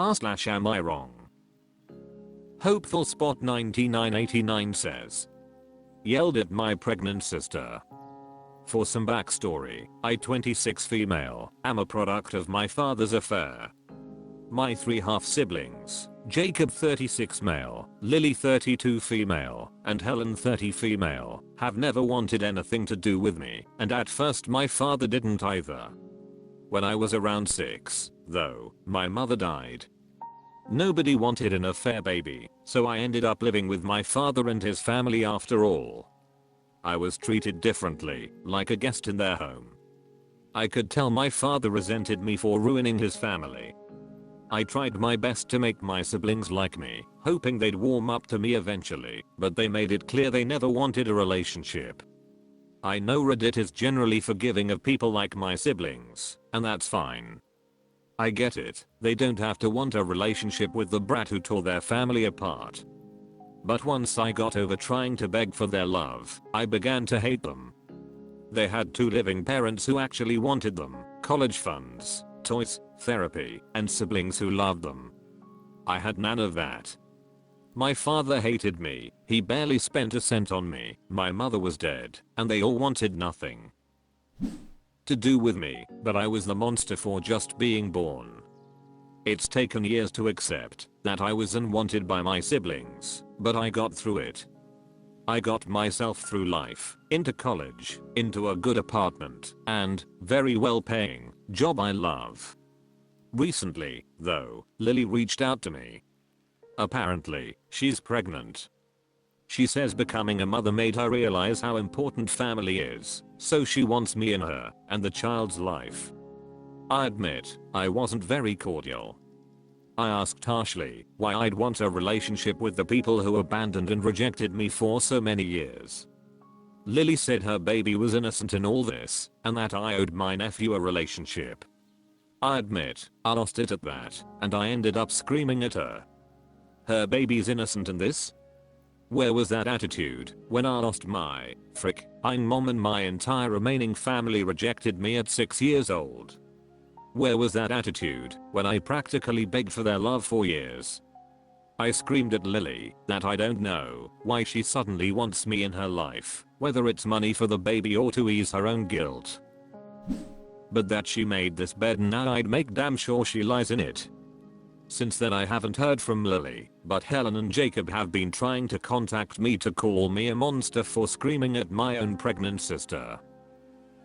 Am I wrong? Hopeful Spot 9989 says, yelled at my pregnant sister. For some backstory, I 26 female, am a product of my father's affair. My 3 half siblings, Jacob 36 male, Lily 32 female, and Helen 30 female, have never wanted anything to do with me, and at first my father didn't either. When I was around 6, though, my mother died. Nobody wanted an affair baby, so I ended up living with my father and his family after all. I was treated differently, like a guest in their home. I could tell my father resented me for ruining his family. I tried my best to make my siblings like me, hoping they'd warm up to me eventually, but they made it clear they never wanted a relationship. I know Reddit is generally forgiving of people like my siblings, and that's fine. I get it, they don't have to want a relationship with the brat who tore their family apart. But once I got over trying to beg for their love, I began to hate them. They had 2 living parents who actually wanted them, college funds, toys, therapy, and siblings who loved them. I had none of that. My father hated me, he barely spent a cent on me, my mother was dead, and they all wanted nothing to do with me, but I was the monster for just being born. It's taken years to accept that I was unwanted by my siblings, but I got through it. I got myself through life, into college, into a good apartment, and very well paying job I love. Recently, though, Lily reached out to me. Apparently, she's pregnant. She says becoming a mother made her realize how important family is, so she wants me in her and the child's life. I admit, I wasn't very cordial. I asked harshly why I'd want a relationship with the people who abandoned and rejected me for so many years. Lily said her baby was innocent in all this, and that I owed my nephew a relationship. I admit, I lost it at that, and I ended up screaming at her. Her baby's innocent in this? Where was that attitude when I lost my mom and my entire remaining family rejected me at 6 years old? Where was that attitude when I practically begged for their love for years? I screamed at Lily that I don't know why she suddenly wants me in her life, whether it's money for the baby or to ease her own guilt. But that she made this bed and now I'd make damn sure she lies in it. Since then I haven't heard from Lily, but Helen and Jacob have been trying to contact me to call me a monster for screaming at my own pregnant sister.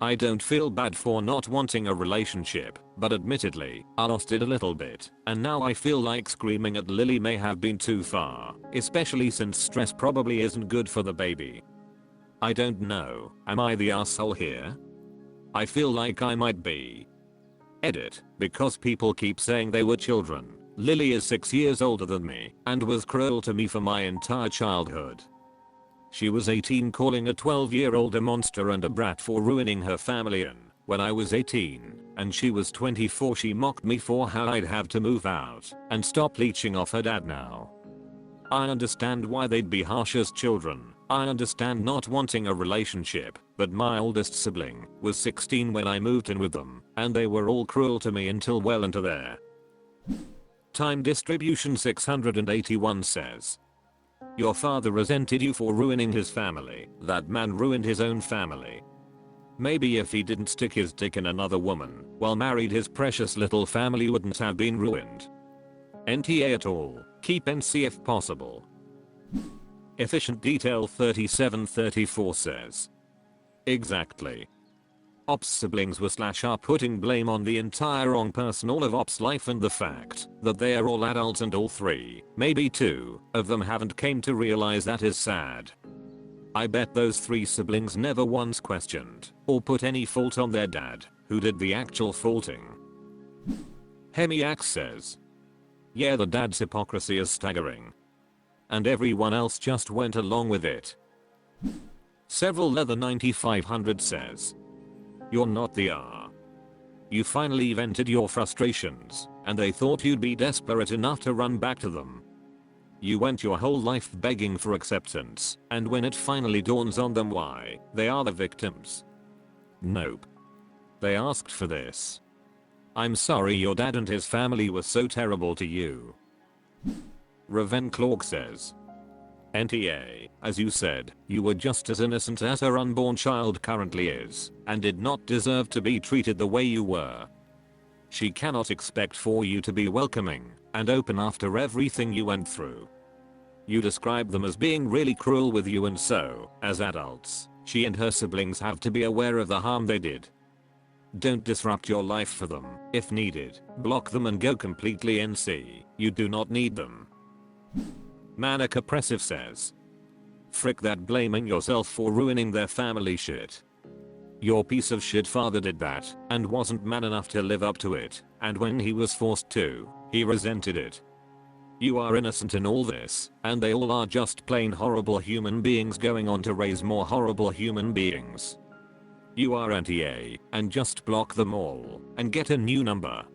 I don't feel bad for not wanting a relationship, but admittedly, I lost it a little bit, and now I feel like screaming at Lily may have been too far, especially since stress probably isn't good for the baby. I don't know, am I the asshole here? I feel like I might be. Edit, because people keep saying they were children. Lily is 6 years older than me and was cruel to me for my entire childhood. She was 18 calling a 12-year-old a monster and a brat for ruining her family, and when I was 18 and she was 24 she mocked me for how I'd have to move out and stop leeching off her dad now. I understand why they'd be harsh as children. I understand not wanting a relationship, but my oldest sibling was 16 when I moved in with them, and they were all cruel to me until well into their time. Distribution 681 says, your father resented you for ruining his family. That man ruined his own family. Maybe if he didn't stick his dick in another woman while married, his precious little family wouldn't have been ruined. NTA at all. Keep NC if possible. Efficient Detail 3734 says, exactly. Ops siblings were are putting blame on the entire wrong person, all of Ops life, and the fact that they are all adults and all 3, maybe 2, of them haven't came to realize that is sad. I bet those 3 siblings never once questioned or put any fault on their dad, who did the actual faulting. Hemiax says, yeah, the dad's hypocrisy is staggering. And everyone else just went along with it. Several Leather 9500 says, you're not the R. You finally vented your frustrations, and they thought you'd be desperate enough to run back to them. You went your whole life begging for acceptance, and when it finally dawns on them why they are the victims. Nope. They asked for this. I'm sorry your dad and his family were so terrible to you. Ravenclaw says, NTA, as you said, you were just as innocent as her unborn child currently is, and did not deserve to be treated the way you were. She cannot expect for you to be welcoming and open after everything you went through. You describe them as being really cruel with you, and so, as adults, she and her siblings have to be aware of the harm they did. Don't disrupt your life for them. If needed, block them and go completely NC. You do not need them. Manic Oppressive says, frick that, blaming yourself for ruining their family shit. Your piece of shit father did that and wasn't man enough to live up to it, and when he was forced to, he resented it. You are innocent in all this, and they all are just plain horrible human beings going on to raise more horrible human beings. You are NTA, and just block them all and get a new number.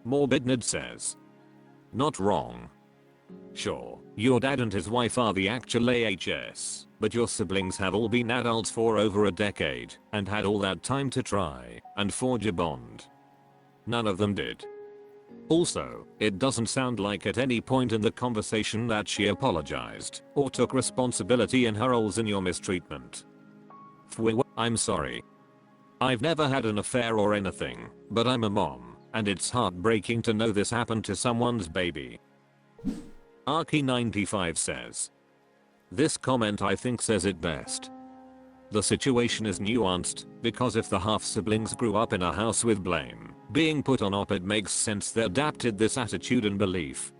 Morbidnid says, not wrong. Sure, your dad and his wife are the actual AHS, but your siblings have all been adults for over a decade and had all that time to try and forge a bond. None of them did. Also, it doesn't sound like at any point in the conversation that she apologized or took responsibility in her roles in your mistreatment. I'm sorry. I've never had an affair or anything, but I'm a mom, and it's heartbreaking to know this happened to someone's baby. Arky95 says, this comment I think says it best. The situation is nuanced, because if the half-siblings grew up in a house with blame being put on it makes sense they adapted this attitude and belief.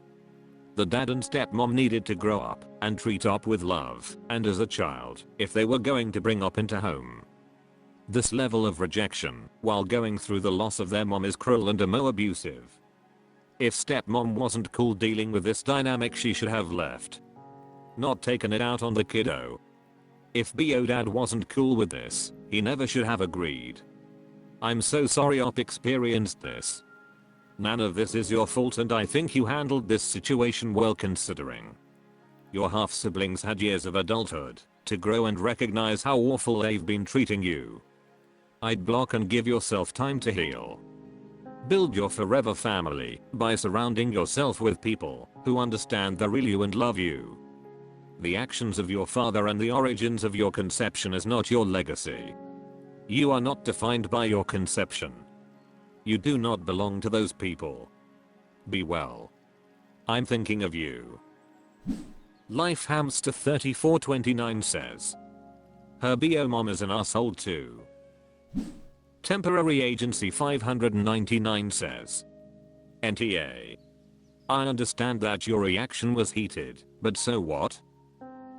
The dad and stepmom needed to grow up and treat up with love and as a child if they were going to bring up into home. This level of rejection while going through the loss of their mom is cruel and abusive. If stepmom wasn't cool dealing with this dynamic, she should have left. Not taken it out on the kiddo. If BO dad wasn't cool with this, he never should have agreed. I'm so sorry Op experienced this. None of this is your fault, and I think you handled this situation well considering. Your half siblings had years of adulthood to grow and recognize how awful they've been treating you. I'd block and give yourself time to heal. Build your forever family by surrounding yourself with people who understand the real you and love you. The actions of your father and the origins of your conception is not your legacy. You are not defined by your conception. You do not belong to those people. Be well. I'm thinking of you. Lifehamster3429 says, her BO mom is an asshole too. Temporary Agency 599 says, NTA. I understand that your reaction was heated, but so what?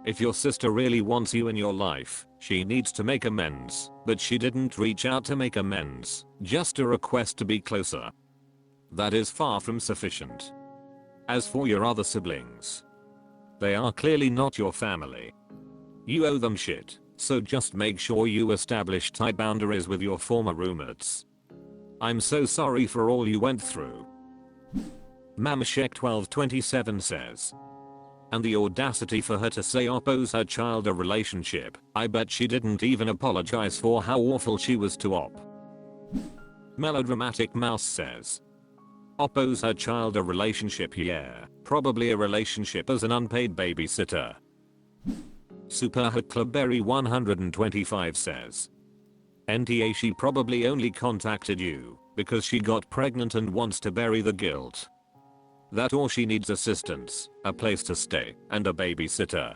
If your sister really wants you in your life, she needs to make amends, but she didn't reach out to make amends, just a request to be closer. That is far from sufficient. As for your other siblings, they are clearly not your family. You owe them shit, so just make sure you establish tight boundaries with your former roommates. I'm so sorry for all you went through. Mamashek1227 says, and the audacity for her to say oppose her child a relationship. I bet she didn't even apologize for how awful she was to Op. Melodramatic Mouse says, oppose her child a relationship, yeah, probably a relationship as an unpaid babysitter. Superhotclubberry 125 says, NTA, she probably only contacted you because she got pregnant and wants to bury the guilt. That or she needs assistance, a place to stay, and a babysitter.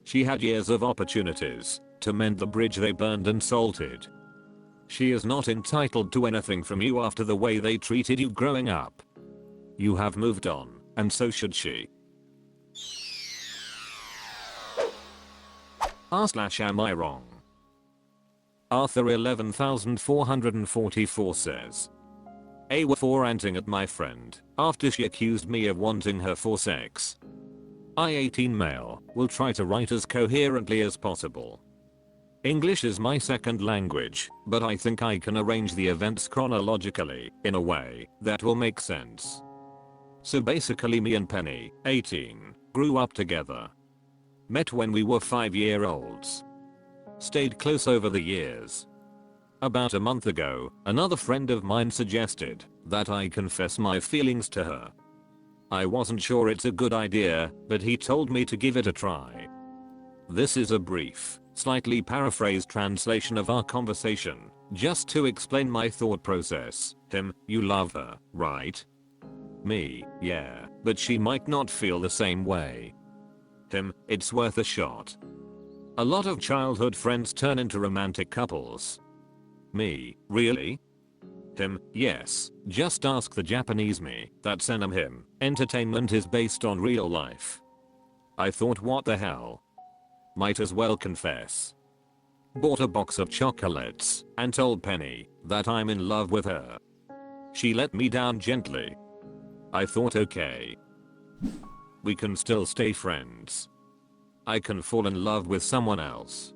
She had years of opportunities to mend the bridge they burned and salted. She is not entitled to anything from you after the way they treated you growing up. You have moved on, and so should she. Am I wrong? Arthur 11444 says, for ranting at my friend after she accused me of wanting her for sex. I 18 male will try to write as coherently as possible. English is my second language, but I think I can arrange the events chronologically in a way that will make sense. So basically me and Penny, 18, grew up together. Met when we were 5-year-olds. Stayed close over the years. About a month ago, another friend of mine suggested that I confess my feelings to her. I wasn't sure it's a good idea, but he told me to give it a try. This is a brief, slightly paraphrased translation of our conversation, just to explain my thought process. Him, you love her, right? Me, yeah, but she might not feel the same way. Him, it's worth a shot. A lot of childhood friends turn into romantic couples. Me, really? Him, yes, just ask the Japanese me. That's him. Entertainment is based on real life. I thought, what the hell? Might as well confess. Bought a box of chocolates and told Penny that I'm in love with her. She let me down gently. I thought, okay, we can still stay friends. I can fall in love with someone else.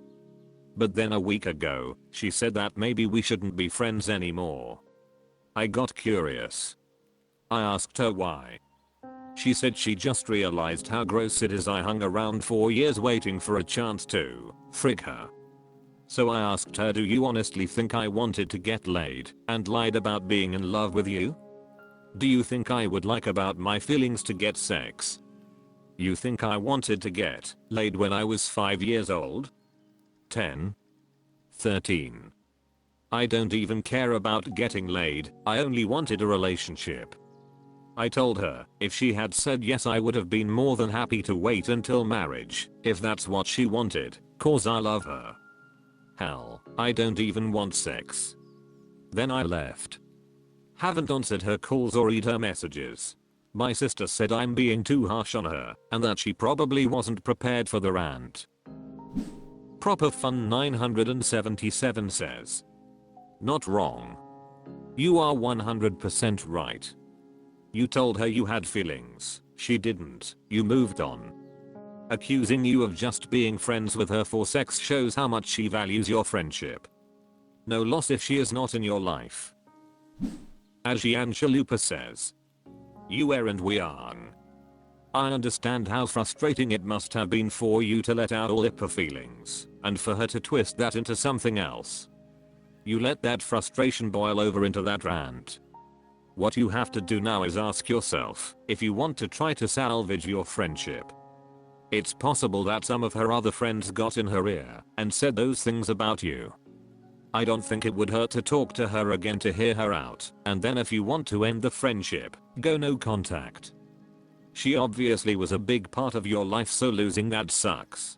But then a week ago, she said that maybe we shouldn't be friends anymore. I got curious. I asked her why. She said she just realized how gross it is I hung around 4 years waiting for a chance to frig her. So I asked her, do you honestly think I wanted to get laid and lied about being in love with you? Do you think I would lie about my feelings to get sex? You think I wanted to get laid when I was 5 years old? 10? 13? I don't even care about getting laid, I only wanted a relationship. I told her if she had said yes, I would have been more than happy to wait until marriage, if that's what she wanted, cause I love her. Hell, I don't even want sex. Then I left. Haven't answered her calls or read her messages. My sister said I'm being too harsh on her, and that she probably wasn't prepared for the rant. Proper Fun 977 says, not wrong. You are 100% right. You told her you had feelings, she didn't, you moved on. Accusing you of just being friends with her for sex shows how much she values your friendship. No loss if she is not in your life. Ajian Chalupa says, you were and we are. I understand how frustrating it must have been for you to let out all her feelings, and for her to twist that into something else. You let that frustration boil over into that rant. What you have to do now is ask yourself if you want to try to salvage your friendship. It's possible that some of her other friends got in her ear and said those things about you. I don't think it would hurt to talk to her again to hear her out, and then if you want to end the friendship, go no contact. She obviously was a big part of your life, so losing that sucks.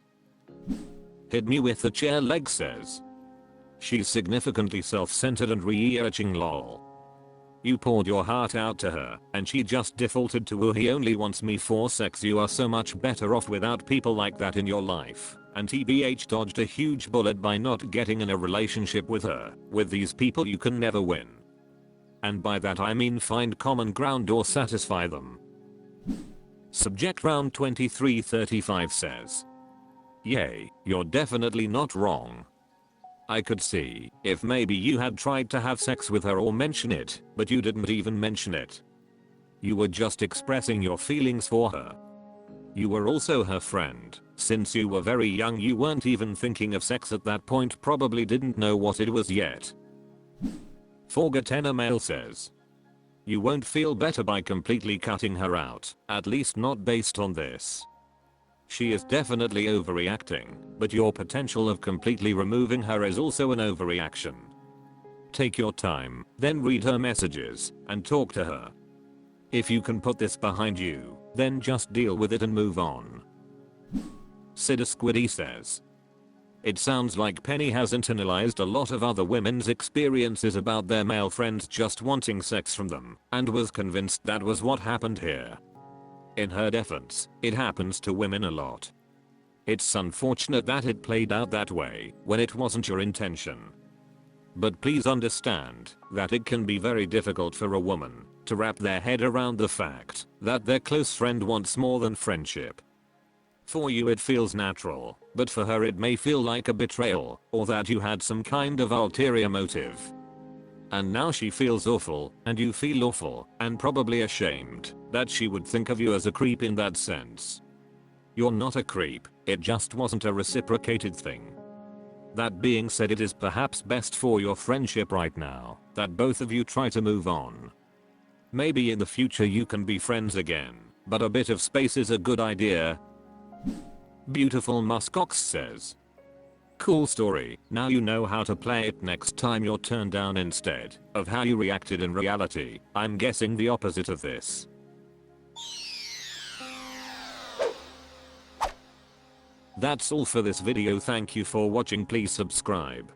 Hit me with the chair leg says, she's significantly self-centered and re-urging lol. You poured your heart out to her, and she just defaulted to he only wants me for sex. You are so much better off without people like that in your life, and TBH dodged a huge bullet by not getting in a relationship with her. With these people you can never win. And by that I mean find common ground or satisfy them. Subject round 2335 says, yay, you're definitely not wrong. I could see if maybe you had tried to have sex with her or mention it, but you didn't even mention it. You were just expressing your feelings for her. You were also her friend. Since you were very young, you weren't even thinking of sex at that point, probably didn't know what it was yet. Forgatena Mail says, you won't feel better by completely cutting her out, at least not based on this. She is definitely overreacting, but your potential of completely removing her is also an overreaction. Take your time, then read her messages, and talk to her. If you can put this behind you, then just deal with it and move on. Sida Squiddy says, it sounds like Penny has internalized a lot of other women's experiences about their male friends just wanting sex from them, and was convinced that was what happened here. In her defense, it happens to women a lot. It's unfortunate that it played out that way when it wasn't your intention. But please understand that it can be very difficult for a woman to wrap their head around the fact that their close friend wants more than friendship. For you it feels natural, but for her it may feel like a betrayal, or that you had some kind of ulterior motive. And now she feels awful, and you feel awful, and probably ashamed that she would think of you as a creep in that sense. You're not a creep, it just wasn't a reciprocated thing. That being said, it is perhaps best for your friendship right now that both of you try to move on. Maybe in the future you can be friends again, but a bit of space is a good idea. Beautiful Muskox says, cool story, now you know how to play it next time you're turned down instead of how you reacted in reality. I'm guessing the opposite of this. That's all for this video, thank you for watching, please subscribe.